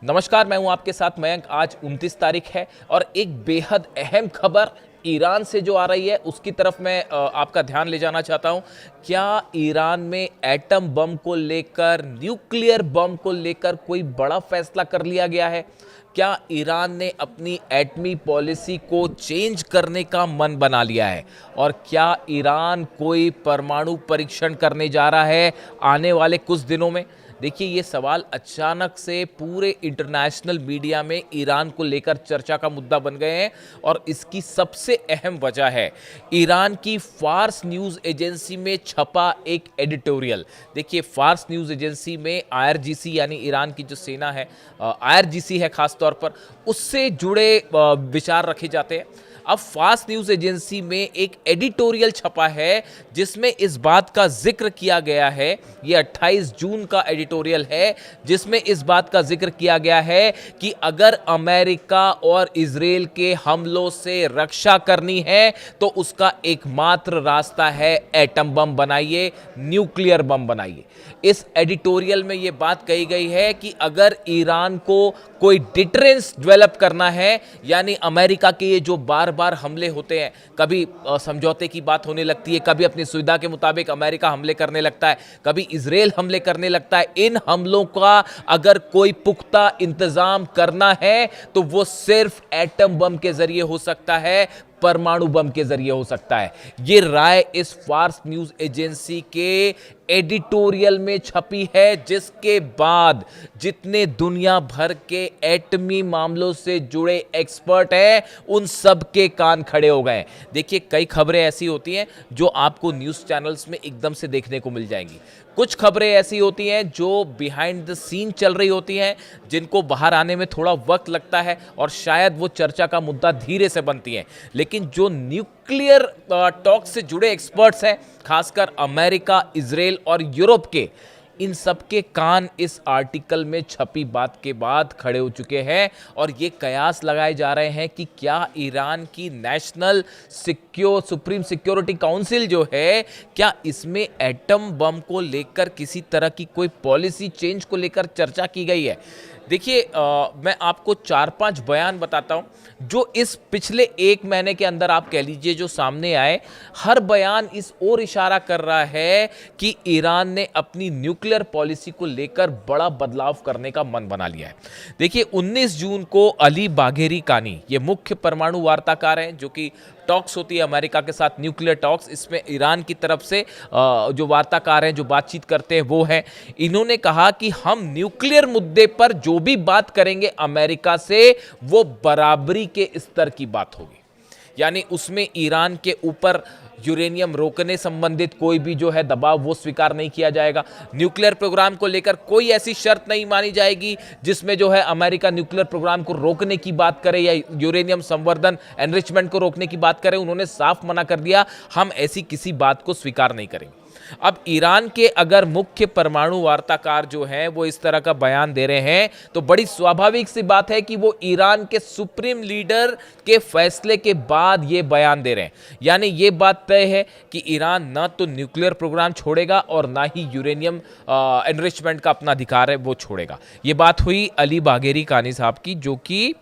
नमस्कार, मैं हूं आपके साथ मयंक। आज 29 तारीख है और एक बेहद अहम खबर ईरान से जो आ रही है उसकी तरफ मैं आपका ध्यान ले जाना चाहता हूं। क्या ईरान में एटम बम को लेकर, न्यूक्लियर बम को लेकर कोई बड़ा फैसला कर लिया गया है? क्या ईरान ने अपनी एटमी पॉलिसी को चेंज करने का मन बना लिया है? और क्या ईरान कोई परमाणु परीक्षण करने जा रहा है आने वाले कुछ दिनों में? देखिए, ये सवाल अचानक से पूरे इंटरनेशनल मीडिया में ईरान को लेकर चर्चा का मुद्दा बन गए हैं और इसकी सबसे अहम वजह है ईरान की फार्स न्यूज़ एजेंसी में छपा एक एडिटोरियल। देखिए, फार्स न्यूज़ एजेंसी में आईआरजीसी यानी ईरान की जो सेना है, आईआरजीसी है खास तौर पर, उससे जुड़े विचार रखे जाते हैं। अब फास्ट न्यूज़ एजेंसी में एक एडिटोरियल छपा है जिसमें इस बात का जिक्र किया गया है, ये 28 जून का एडिटोरियल है, जिसमें इस बात का जिक्र किया गया है कि अगर अमेरिका और इजराइल के हमलों से रक्षा करनी है तो उसका एकमात्र रास्ता है एटम बम बनाइए, न्यूक्लियर बम बनाइए। इस एडिटोरियल में यह बात कही गई है कि अगर ईरान को कोई डिटरेंस डेवलप करना है, यानी अमेरिका के ये जो बार बार हमले होते हैं, कभी समझौते की बात होने लगती है, कभी अपनी सुविधा के मुताबिक अमेरिका हमले करने लगता है, कभी इजराइल हमले करने लगता है। इन हमलों का अगर कोई पुख्ता इंतजाम करना है तो वो सिर्फ एटम बम के जरिए हो सकता है, परमाणु बम के जरिए हो सकता है। ये राय इस फार्स न्यूज़ एजेंसी के एडिटोरियल में छपी है, जिसके बाद जितने दुनिया भर के एटमी मामलों से जुड़े एक्सपर्ट हैं उन सब के कान खड़े हो गए। देखिए, कई खबरें ऐसी होती हैं जो आपको न्यूज़ चैनल्स में एकदम से देखने को मिल जाएंगी। कुछ खबरें ऐसी होती हैं जो बिहाइंड द सीन चल रही होती हैं, जिनको बाहर आने में थोड़ा वक्त लगता है और शायद वो चर्चा का मुद्दा धीरे से बनती हैं। लेकिन जो न्यूक्लियर टॉक से जुड़े एक्सपर्ट्स हैं, खासकर अमेरिका, इजराइल और यूरोप के, इन सब के कान इस आर्टिकल में छपी बात के बाद खड़े हो चुके हैं और ये कयास लगाए जा रहे हैं कि क्या ईरान की नेशनल सुप्रीम सिक्योरिटी काउंसिल जो है, क्या इसमें एटम बम को लेकर किसी तरह की कोई पॉलिसी चेंज को लेकर चर्चा की गई है? देखिए, मैं आपको 4-5 बयान बताता हूं जो इस पिछले 1 महीने के अंदर आप कह लीजिए जो सामने आए। हर बयान इस ओर इशारा कर रहा है कि ईरान ने अपनी न्यूक्लियर पॉलिसी को लेकर बड़ा बदलाव करने का मन बना लिया है। देखिए, 19 जून को अली बाघेरी कानी, ये मुख्य परमाणु वार्ताकार हैं, जो कि टॉक्स होती है अमेरिका के साथ, न्यूक्लियर टॉक्स, इसमें ईरान की तरफ से जो वार्ताकार हैं, जो बातचीत करते हैं, वो हैं। इन्होंने कहा कि हम न्यूक्लियर मुद्दे पर जो भी बात करेंगे अमेरिका से, वो बराबरी के स्तर की बात होगी। यानी उसमें ईरान के ऊपर यूरेनियम रोकने संबंधित कोई भी जो है दबाव, वो स्वीकार नहीं किया जाएगा। न्यूक्लियर प्रोग्राम को लेकर कोई ऐसी शर्त नहीं मानी जाएगी जिसमें जो है अमेरिका न्यूक्लियर प्रोग्राम को रोकने की बात करे या यूरेनियम संवर्धन, एनरिचमेंट को रोकने की बात करे। उन्होंने साफ मना कर दिया, हम ऐसी किसी बात को स्वीकार नहीं करेंगे। अब ईरान के अगर मुख्य परमाणु वार्ताकार जो हैं वो इस तरह का बयान दे रहे हैं तो बड़ी स्वाभाविक सी बात है कि वो ईरान के सुप्रीम लीडर के फैसले के बाद ये बयान दे रहे हैं। यानी ये बात तय है कि ईरान ना तो न्यूक्लियर प्रोग्राम छोड़ेगा और ना ही यूरेनियम एनरिचमेंट का अपना अधिकार है वो छोड़ेगा। ये बात हुई अली बाघेरी कानी साहब की, जो कि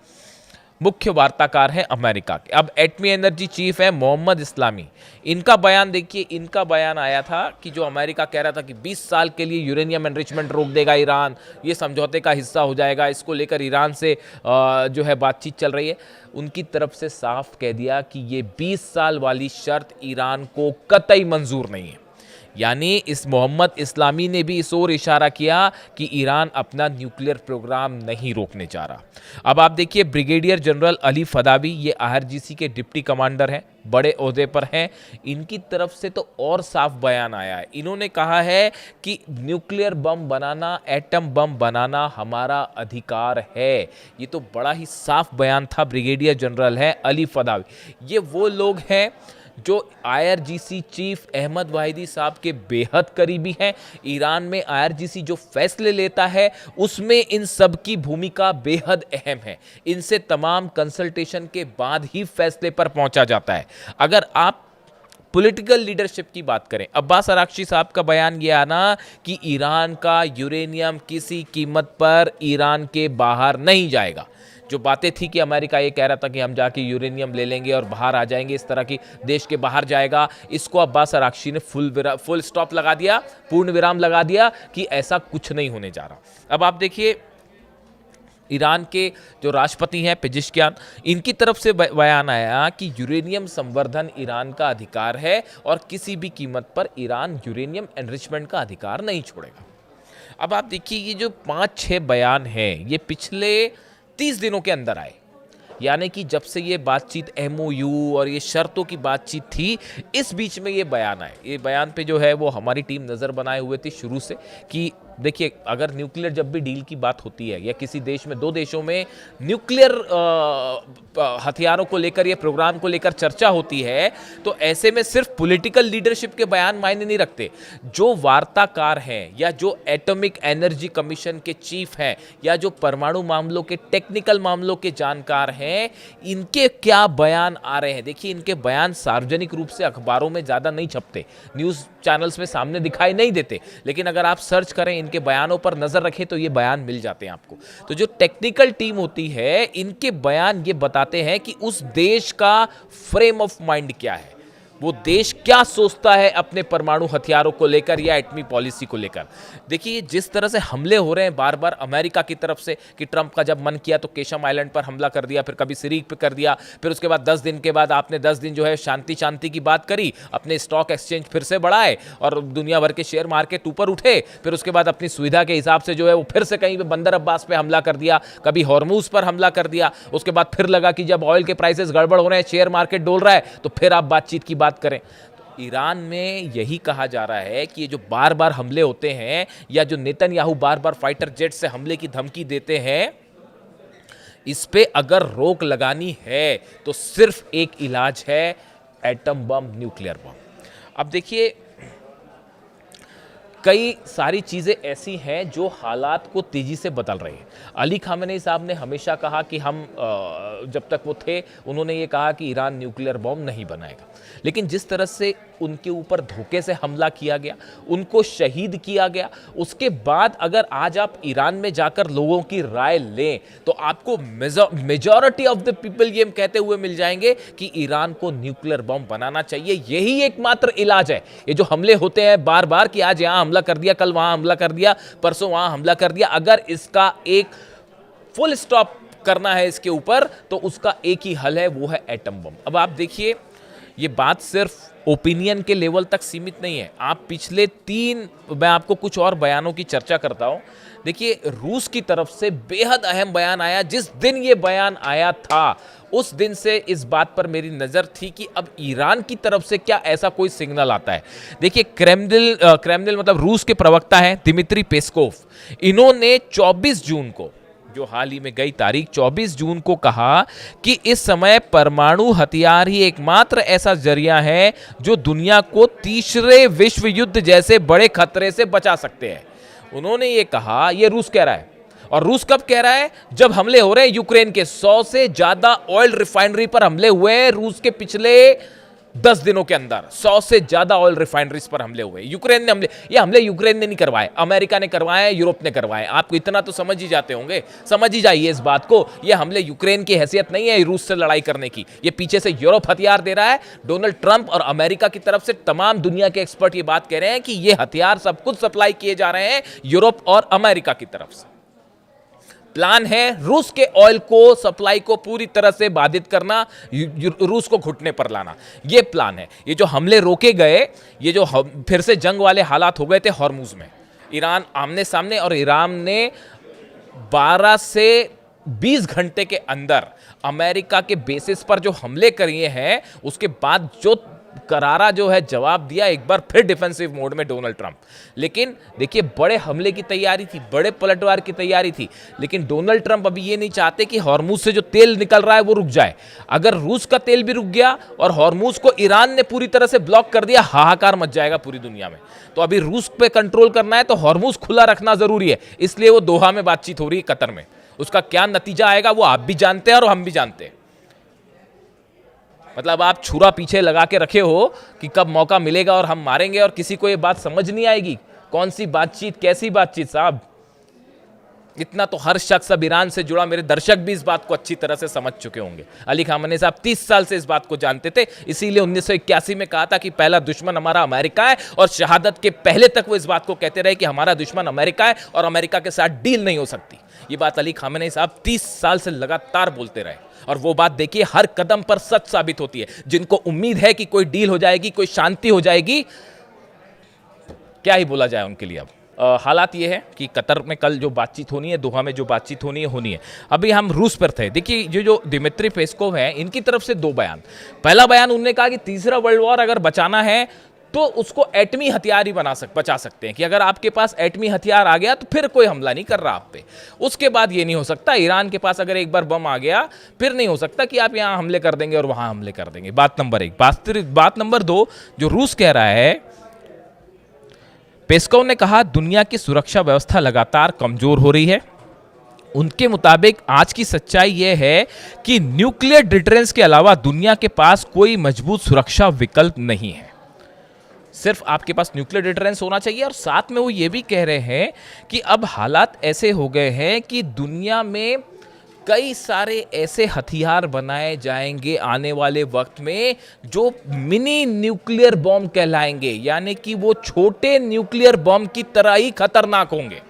मुख्य वार्ताकार हैं अमेरिका के। अब एटमी एनर्जी चीफ है मोहम्मद इस्लामी, इनका बयान देखिए। इनका बयान आया था कि जो अमेरिका कह रहा था कि 20 साल के लिए यूरेनियम एनरिचमेंट रोक देगा ईरान, ये समझौते का हिस्सा हो जाएगा, इसको लेकर ईरान से जो है बातचीत चल रही है। उनकी तरफ से साफ कह दिया कि ये 20 साल वाली शर्त ईरान को कतई मंजूर नहीं है। यानी इस मोहम्मद इस्लामी ने भी इस ओर इशारा किया कि ईरान अपना न्यूक्लियर प्रोग्राम नहीं रोकने जा रहा। अब आप देखिए, ब्रिगेडियर जनरल अली फदावी, ये आईआरजीसी के डिप्टी कमांडर हैं, बड़े ओहदे पर हैं। इनकी तरफ से तो और साफ बयान आया है। इन्होंने कहा है कि न्यूक्लियर बम बनाना, एटम बम बनाना हमारा अधिकार है। ये तो बड़ा ही साफ बयान था। ब्रिगेडियर जनरल है अली फदावी, ये वो लोग हैं जो आईआरजीसी चीफ अहमद वाहिदी साहब के बेहद करीबी हैं। ईरान में आईआरजीसी जो फैसले लेता है उसमें इन सब की भूमिका बेहद अहम है। इनसे तमाम कंसल्टेशन के बाद ही फैसले पर पहुंचा जाता है। अगर आप पॉलिटिकल लीडरशिप की बात करें, अब्बास अरागची साहब का बयान ये आना कि ईरान का यूरेनियम किसी कीमत पर ईरान के बाहर नहीं जाएगा। जो बातें थी कि अमेरिका ये कह रहा था कि हम जाके यूरेनियम ले लेंगे और बाहर आ जाएंगे, इस तरह की देश के बाहर जाएगा, इसको अब्बास अरागची ने फुल स्टॉप लगा दिया, पूर्ण विराम लगा दिया कि ऐसा कुछ नहीं होने जा रहा। अब आप देखिए ईरान के जो राष्ट्रपति हैं पेजिशकियान, इनकी तरफ से बयान आया कि यूरेनियम संवर्धन ईरान का अधिकार है और किसी भी कीमत पर ईरान यूरेनियम एनरिचमेंट का अधिकार नहीं छोड़ेगा। अब आप देखिए ये जो 5-6 बयान हैं ये पिछले 30 दिनों के अंदर आए, यानी कि जब से ये बातचीत MOU और ये शर्तों की बातचीत थी, इस बीच में ये बयान आए। ये बयान पे जो है वो हमारी टीम नज़र बनाए हुए थी शुरू से कि देखिए अगर न्यूक्लियर जब भी डील की बात होती है या किसी देश में, दो देशों में न्यूक्लियर हथियारों को लेकर या प्रोग्राम को लेकर चर्चा होती है, तो ऐसे में सिर्फ पॉलिटिकल लीडरशिप के बयान मायने नहीं रखते। जो वार्ताकार हैं या जो एटॉमिक एनर्जी कमीशन के चीफ हैं या जो परमाणु मामलों के टेक्निकल मामलों के जानकार हैं, इनके क्या बयान आ रहे हैं। देखिए इनके बयान सार्वजनिक रूप से अखबारों में ज़्यादा नहीं छपते, न्यूज़ चैनल्स में सामने दिखाई नहीं देते, लेकिन अगर आप सर्च करें, इनके बयानों पर नजर रखें तो ये बयान मिल जाते हैं आपको। तो जो टेक्निकल टीम होती है, इनके बयान ये बताते हैं कि उस देश का फ्रेम ऑफ माइंड क्या है, वो देश क्या सोचता है अपने परमाणु हथियारों को लेकर या एटमी पॉलिसी को लेकर। देखिए जिस तरह से हमले हो रहे हैं बार बार अमेरिका की तरफ से कि ट्रंप का जब मन किया तो केशम आइलैंड पर हमला कर दिया, फिर कभी सिरीक पे कर दिया, फिर उसके बाद 10 दिन के बाद आपने 10 दिन जो है शांति की बात करी, अपने स्टॉक एक्सचेंज फिर से बढ़ाए और दुनिया भर के शेयर मार्केट ऊपर उठे, फिर उसके बाद अपनी सुविधा के हिसाब से जो है वो फिर से कहीं पे बंदर अब्बास पे हमला कर दिया, कभी हॉर्मूज पर हमला कर दिया, उसके बाद फिर लगा कि जब ऑयल के प्राइसेस गड़बड़ हो रहे हैं, शेयर मार्केट डोल रहा है, तो फिर आप बातचीत की बात करें। तो ईरान में यही कहा जा रहा है कि ये जो बार बार हमले होते हैं या जो नेतन्याहू बार बार फाइटर जेट से हमले की धमकी देते हैं, इस पे अगर रोक लगानी है तो सिर्फ एक इलाज है, एटम बम, न्यूक्लियर बम। अब देखिए कई सारी चीज़ें ऐसी हैं जो हालात को तेज़ी से बदल रही हैं। अली खामेनी साहब ने हमेशा कहा कि हम जब तक वो थे उन्होंने ये कहा कि ईरान न्यूक्लियर बॉम्ब नहीं बनाएगा, लेकिन जिस तरह से उनके ऊपर धोखे से हमला किया गया, उनको शहीद किया गया, उसके बाद अगर आज आप ईरान में जाकर लोगों की राय लें तो आपको मेजॉरिटी ऑफ द पीपल ये कहते हुए मिल जाएंगे कि ईरान को न्यूक्लियर बॉम्ब बनाना चाहिए। यही एकमात्र इलाज है। ये जो हमले होते हैं बार बार कि आज यहां हमला कर दिया, कल वहां हमला कर दिया, परसों वहां हमला कर दिया, अगर इसका एक फुल स्टॉप करना है इसके ऊपर तो उसका एक ही हल है, वो है एटम बम। अब आप देखिए ये बात सिर्फ ओपिनियन के लेवल तक सीमित नहीं है। आप पिछले 3 मैं आपको कुछ और बयानों की चर्चा करता हूं। देखिए रूस की तरफ से बेहद अहम बयान आया। जिस दिन ये बयान आया था उस दिन से इस बात पर मेरी नज़र थी कि अब ईरान की तरफ से क्या ऐसा कोई सिग्नल आता है। देखिए क्रेमलिन मतलब रूस के प्रवक्ता हैं दिमित्री पेस्कोव, इन्होंने 24 जून को, जो हाल ही में गई तारीख 24 जून को कहा कि इस समय परमाणु हथियार ही एकमात्र ऐसा जरिया है जो दुनिया को तीसरे विश्व युद्ध जैसे बड़े खतरे से बचा सकते हैं। उन्होंने ये कहा, ये रूस कह रहा है, और रूस कब कह रहा है? जब हमले हो रहे हैं यूक्रेन के। 100 से ज्यादा ऑयल रिफाइनरी पर हमले हुए हैं रूस के पिछले 10 दिनों के अंदर। 100 से ज्यादा ऑयल रिफाइनरीज पर हमले हुए। यूक्रेन ने हमले यूक्रेन ने नहीं करवाए, अमेरिका ने करवाए, यूरोप ने करवाए। आपको इतना तो समझ ही जाते होंगे, समझ ही जाइए इस बात को। ये हमले यूक्रेन की हैसियत नहीं है रूस से लड़ाई करने की, ये पीछे से यूरोप हथियार दे रहा है। डोनाल्ड ट्रंप और अमेरिका की तरफ से तमाम दुनिया के एक्सपर्ट ये बात कह रहे हैं कि ये हथियार सब कुछ सप्लाई किए जा रहे हैं यूरोप और अमेरिका की तरफ से। प्लान है रूस के ऑयल को, सप्लाई को पूरी तरह से बाधित करना, रूस को घुटने पर लाना, ये प्लान है। ये जो हमले रोके गए, ये जो फिर से जंग वाले हालात हो गए थे हॉर्मुज में, ईरान आमने सामने, और ईरान ने 12 से 20 घंटे के अंदर अमेरिका के बेसिस पर जो हमले किए हैं, उसके बाद जो करारा जो है जवाब दिया एक बार फिर डिफेंसिव मोड में डोनाल्ड ट्रंप। लेकिन देखिए बड़े हमले की तैयारी थी, बड़े पलटवार की तैयारी थी, लेकिन डोनाल्ड ट्रंप अभी ये नहीं चाहते कि हॉर्मुज से जो तेल निकल रहा है वो रुक जाए। अगर रूस का तेल भी रुक गया और हॉर्मुज को ईरान ने पूरी तरह से ब्लॉक कर दिया, हाहाकार मच जाएगा पूरी दुनिया में। तो अभी रूस पे कंट्रोल करना है तो हॉर्मुज खुला रखना जरूरी है, इसलिए वो दोहा में बातचीत हो रही है कतर में। उसका क्या नतीजा आएगा वो आप भी जानते हैं और हम भी जानते हैं। मतलब आप छुरा पीछे लगा के रखे हो कि कब मौका मिलेगा और हम मारेंगे, और किसी को ये बात समझ नहीं आएगी। कौन सी बातचीत, कैसी बातचीत साहब। इतना तो हर शख्स अब ईरान से जुड़ा, मेरे दर्शक भी इस बात को अच्छी तरह से समझ चुके होंगे। अली खामनेई साहब 30 साल से इस बात को जानते थे, इसीलिए 1981 में कहा था कि पहला दुश्मन हमारा अमेरिका है, और शहादत के पहले तक वो इस बात को कहते रहे कि हमारा दुश्मन अमेरिका है और अमेरिका के साथ डील नहीं हो सकती। ये बात अली खामनेई साहब 30 साल से लगातार बोलते रहे, और वो बात देखिए हर कदम पर सच साबित होती है। जिनको उम्मीद है कि कोई डील हो जाएगी, कोई शांति हो जाएगी, क्या ही बोला जाए उनके लिए। अब हालात ये है कि कतर में कल जो बातचीत होनी है, दोहा में जो बातचीत होनी है। अभी हम रूस पर थे। देखिए जो दिमित्री पेस्कोव है, इनकी तरफ से दो बयान। पहला बयान उन्होंने कहा कि तीसरा वर्ल्ड वॉर अगर बचाना है तो उसको एटमी हथियार ही बचा सकते हैं, कि अगर आपके पास एटमी हथियार आ गया तो फिर कोई हमला नहीं कर रहा आप पे। उसके बाद ये नहीं हो सकता, ईरान के पास अगर एक बार बम आ गया फिर नहीं हो सकता कि आप यहाँ हमले कर देंगे और वहाँ हमले कर देंगे। बात नंबर एक। बात नंबर दो, जो रूस कह रहा है, पेस्कोव ने कहा दुनिया की सुरक्षा व्यवस्था लगातार कमजोर हो रही है। उनके मुताबिक आज की सच्चाई यह है कि न्यूक्लियर डिटरेंस के अलावा दुनिया के पास कोई मजबूत सुरक्षा विकल्प नहीं है। सिर्फ आपके पास न्यूक्लियर डिटरेंस होना चाहिए, और साथ में वो ये भी कह रहे हैं कि अब हालात ऐसे हो गए हैं कि दुनिया में कई सारे ऐसे हथियार बनाए जाएंगे आने वाले वक्त में जो मिनी न्यूक्लियर बॉम्ब कहलाएंगे, यानी कि वो छोटे न्यूक्लियर बॉम्ब की तरह ही खतरनाक होंगे।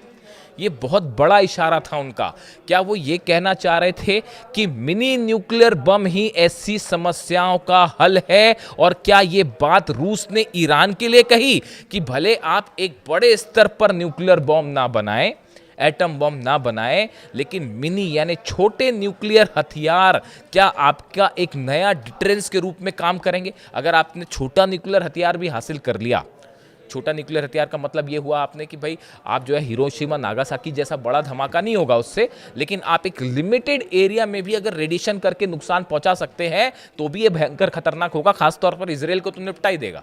ये बहुत बड़ा इशारा था उनका। क्या वो ये कहना चाह रहे थे कि मिनी न्यूक्लियर बम ही ऐसी समस्याओं का हल है? और क्या ये बात रूस ने ईरान के लिए कही कि भले आप एक बड़े स्तर पर न्यूक्लियर बम ना बनाएं, एटम बम ना बनाए, लेकिन मिनी यानी छोटे न्यूक्लियर हथियार क्या आपका एक नया डिटरेंस के रूप में काम करेंगे? अगर आपने छोटा न्यूक्लियर हथियार भी हासिल कर लिया, छोटा न्यूक्लियर हथियार का मतलब ये हुआ आपने कि भाई आप जो है हिरोशिमा नागासाकी जैसा बड़ा धमाका नहीं होगा उससे, लेकिन आप एक लिमिटेड एरिया में भी अगर रेडिएशन करके नुकसान पहुंचा सकते हैं तो भी ये भयंकर खतरनाक होगा, खासतौर पर इजराइल को तो निपटा ही देगा।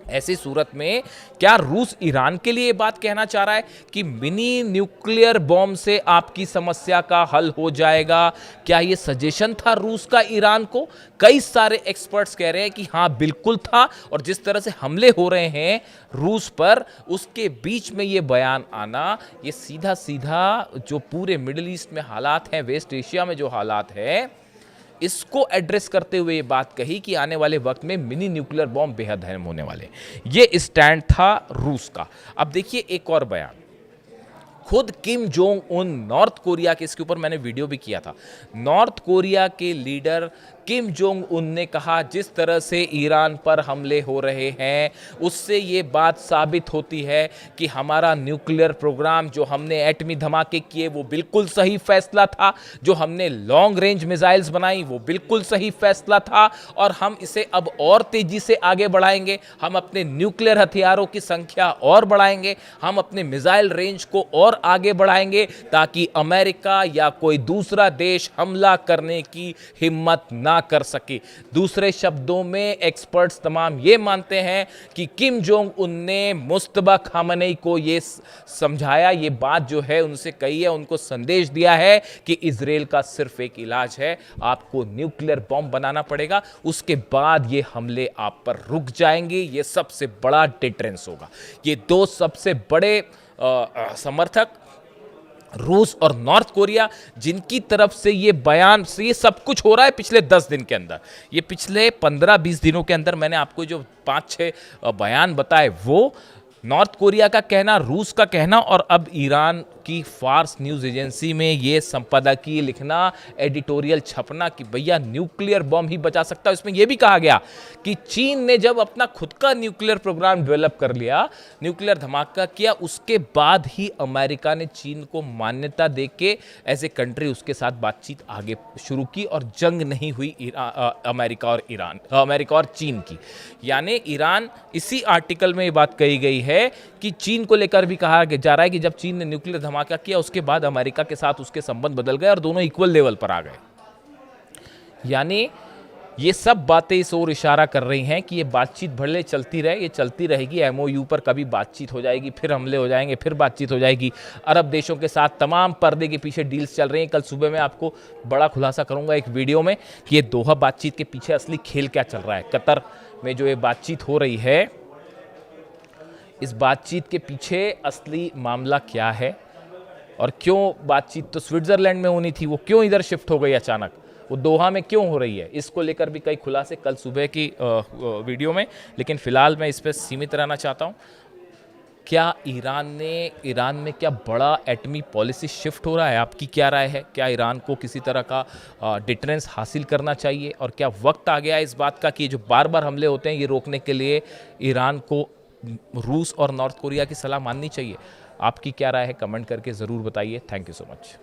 ऐसी सूरत में क्या रूस ईरान के लिए बात कहना चाह रहा है कि मिनी न्यूक्लियर बॉम्ब से आपकी समस्या का हल हो जाएगा? क्या यह सजेशन था रूस का ईरान को? कई सारे एक्सपर्ट्स कह रहे हैं कि हाँ बिल्कुल था, और जिस तरह से हमले हो रहे हैं रूस पर, उसके बीच में ये बयान आना, ये सीधा सीधा जो पूरे मिडिल ईस्ट में हालात हैं, वेस्ट एशिया में जो हालात है, इसको एड्रेस करते हुए ये बात कही कि आने वाले वक्त में मिनी न्यूक्लियर बॉम्ब बेहद अहम होने वाले। ये स्टैंड था रूस का। अब देखिए एक और बयान, खुद Kim Jong Un, north Korea के, इसके ऊपर मैंने वीडियो भी किया था, नॉर्थ कोरिया के लीडर किम जोंग उन ने कहा जिस तरह से ईरान पर हमले हो रहे हैं उससे ये बात साबित होती है कि हमारा न्यूक्लियर प्रोग्राम, जो हमने एटमी धमाके किए वो बिल्कुल सही फैसला था, जो हमने लॉन्ग रेंज मिसाइल्स बनाई वो बिल्कुल सही फैसला था, और हम इसे अब और तेजी से आगे बढ़ाएंगे। हम अपने न्यूक्लियर हथियारों की संख्या और बढ़ाएंगे, हम अपने मिसाइल रेंज को और आगे बढ़ाएंगे ताकि अमेरिका या कोई दूसरा देश हमला करने की हिम्मत ना कर सके। दूसरे शब्दों में एक्सपर्ट्स तमाम ये मानते हैं कि किम जोंग उन ने मुस्तबा खामनेई को ये समझाया, ये बात जो है उनसे कही है, उनको संदेश दिया है कि इजराइल का सिर्फ एक इलाज है, आपको न्यूक्लियर बॉम्ब बनाना पड़ेगा, उसके बाद ये हमले आप पर रुक जाएंगे। ये सबसे बड़ा डिटरेंस होगा। ये दो सबसे बड़े समर्थक रूस और नॉर्थ कोरिया, जिनकी तरफ से ये बयान से ये सब कुछ हो रहा है पिछले 10 दिन के अंदर, ये पिछले 15-20 दिनों के अंदर मैंने आपको जो 5-6 बयान बताए, वो नॉर्थ कोरिया का कहना, रूस का कहना, और अब ईरान की फार्स न्यूज़ एजेंसी में ये संपादकीय लिखना, एडिटोरियल छपना कि भैया न्यूक्लियर बॉम्ब ही बचा सकता है। इसमें यह भी कहा गया कि चीन ने जब अपना खुद का न्यूक्लियर प्रोग्राम डेवलप कर लिया, न्यूक्लियर धमाका किया, उसके बाद ही अमेरिका ने चीन को मान्यता देके एज ए कंट्री उसके साथ बातचीत आगे शुरू की, और जंग नहीं हुई अमेरिका और चीन की। यानी ईरान, इसी आर्टिकल में ये बात कही गई है कि चीन को लेकर भी कहा जा रहा है कि जब चीन ने न्यूक्लियर धमाका किया उसके बाद अमेरिका के साथ उसके संबंध बदल गए और दोनों इक्वल लेवल पर आ गए। यानी ये सब बातें इस ओर इशारा कर रही हैं कि ये बातचीत भले चलती रहे, ये चलती रहेगी। एमओयू पर कभी बातचीत हो जाएगी, फिर हमले हो जाएंगे, फिर बातचीत हो जाएगी। अरब देशों के साथ तमाम पर्दे के पीछे डील्स चल रही हैं। कल सुबह मैं आपको बड़ा खुलासा करूंगा एक वीडियो में कि ये दोहा बातचीत के पीछे असली खेल क्या चल रहा है। कतर में जो ये बातचीत हो रही है, इस बातचीत के पीछे असली मामला क्या है और क्यों बातचीत तो स्विट्जरलैंड में होनी थी, वो क्यों इधर शिफ्ट हो गई अचानक, वो दोहा में क्यों हो रही है, इसको लेकर भी कई खुलासे कल सुबह की वीडियो में। लेकिन फिलहाल मैं इस पर सीमित रहना चाहता हूँ। क्या ईरान में क्या बड़ा एटमी पॉलिसी शिफ्ट हो रहा है? आपकी क्या राय है? क्या ईरान को किसी तरह का डिटरेंस हासिल करना चाहिए और क्या वक्त आ गया है इस बात का कि जो बार बार हमले होते हैं ये रोकने के लिए ईरान को रूस और नॉर्थ कोरिया की सलाह माननी चाहिए? आपकी क्या राय है? कमेंट करके ज़रूर बताइए। Thank you so much.